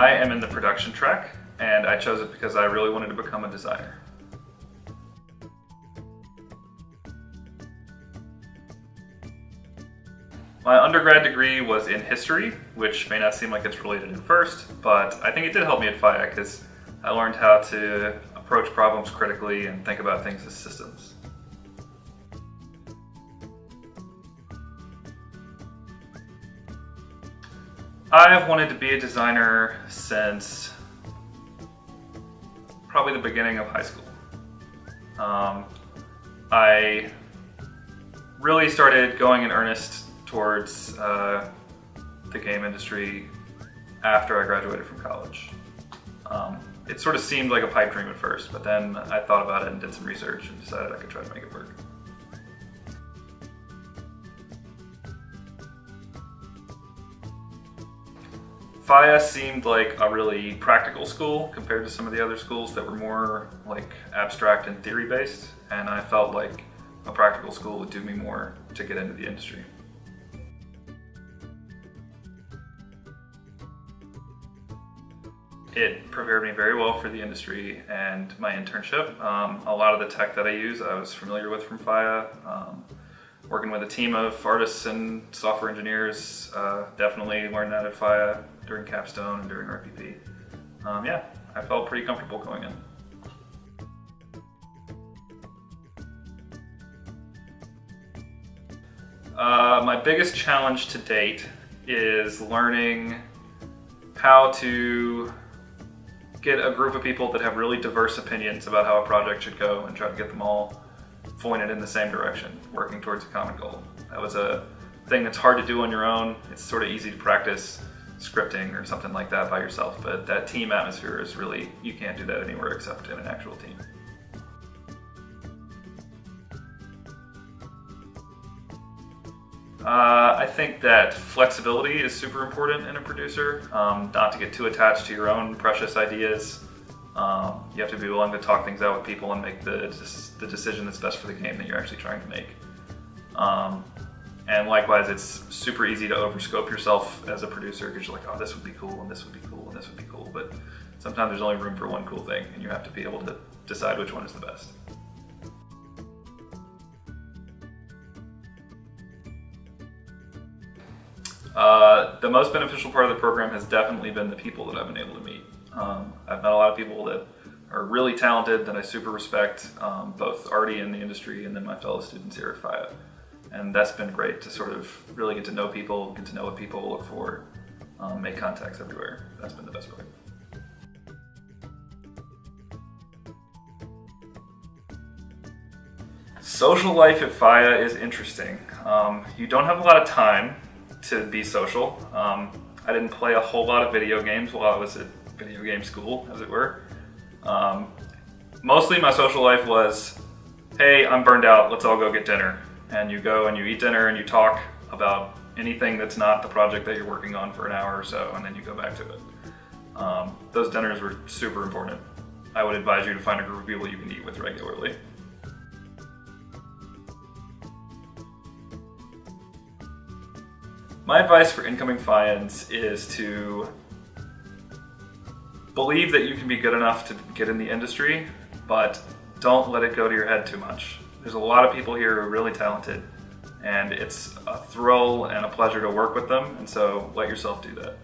I am in the production track, and I chose it because I really wanted to become a designer. My undergrad degree was in history, which may not seem like it's related at first, but I think it did help me at FIEA because I learned how to approach problems critically and think about things as systems. I've wanted to be a designer since probably the beginning of high school. I really started going in earnest towards the game industry after I graduated from college. It sort of seemed like a pipe dream at first, but then I thought about it and did some research and decided I could try to make it work. FIEA seemed like a really practical school compared to some of the other schools that were more like abstract and theory based, and I felt like a practical school would do me more to get into the industry. It prepared me very well for the industry and my internship. A lot of the tech that I use I was familiar with from FIEA. Working with a team of artists and software engineers, definitely learned that at FIEA during capstone and during RPP. Yeah, I felt pretty comfortable going in. My biggest challenge to date is learning how to get a group of people that have really diverse opinions about how a project should go and try to get them all pointed in the same direction, working towards a common goal. That was a thing that's hard to do on your own. It's sort of easy to practice scripting or something like that by yourself, but that team atmosphere is really, you can't do that anywhere except in an actual team. I think that flexibility is super important in a producer, not to get too attached to your own precious ideas. You have to be willing to talk things out with people and make the decision that's best for the game that you're actually trying to make. And likewise, it's super easy to overscope yourself as a producer because you're like, oh, this would be cool, and this would be cool, and this would be cool. But sometimes there's only room for one cool thing, and you have to be able to decide which one is the best. The most beneficial part of the program has definitely been the people that I've been able to meet. I've met a lot of people that are really talented that I super respect, both already in the industry and then my fellow students here at FIEA. And that's been great to sort of really get to know people, get to know what people look for, make contacts everywhere. That's been the best part. Social life at FIEA is interesting. You don't have a lot of time to be social. I didn't play a whole lot of video games while I was at video game school, as it were. Mostly my social life was, hey, I'm burned out, let's all go get dinner. And you go and you eat dinner and you talk about anything that's not the project that you're working on for an hour or so, and then you go back to it. Those dinners were super important. I would advise you to find a group of people you can eat with regularly. My advice for incoming FIEAns is to believe that you can be good enough to get in the industry, but don't let it go to your head too much. There's a lot of people here who are really talented, and it's a thrill and a pleasure to work with them, and so let yourself do that.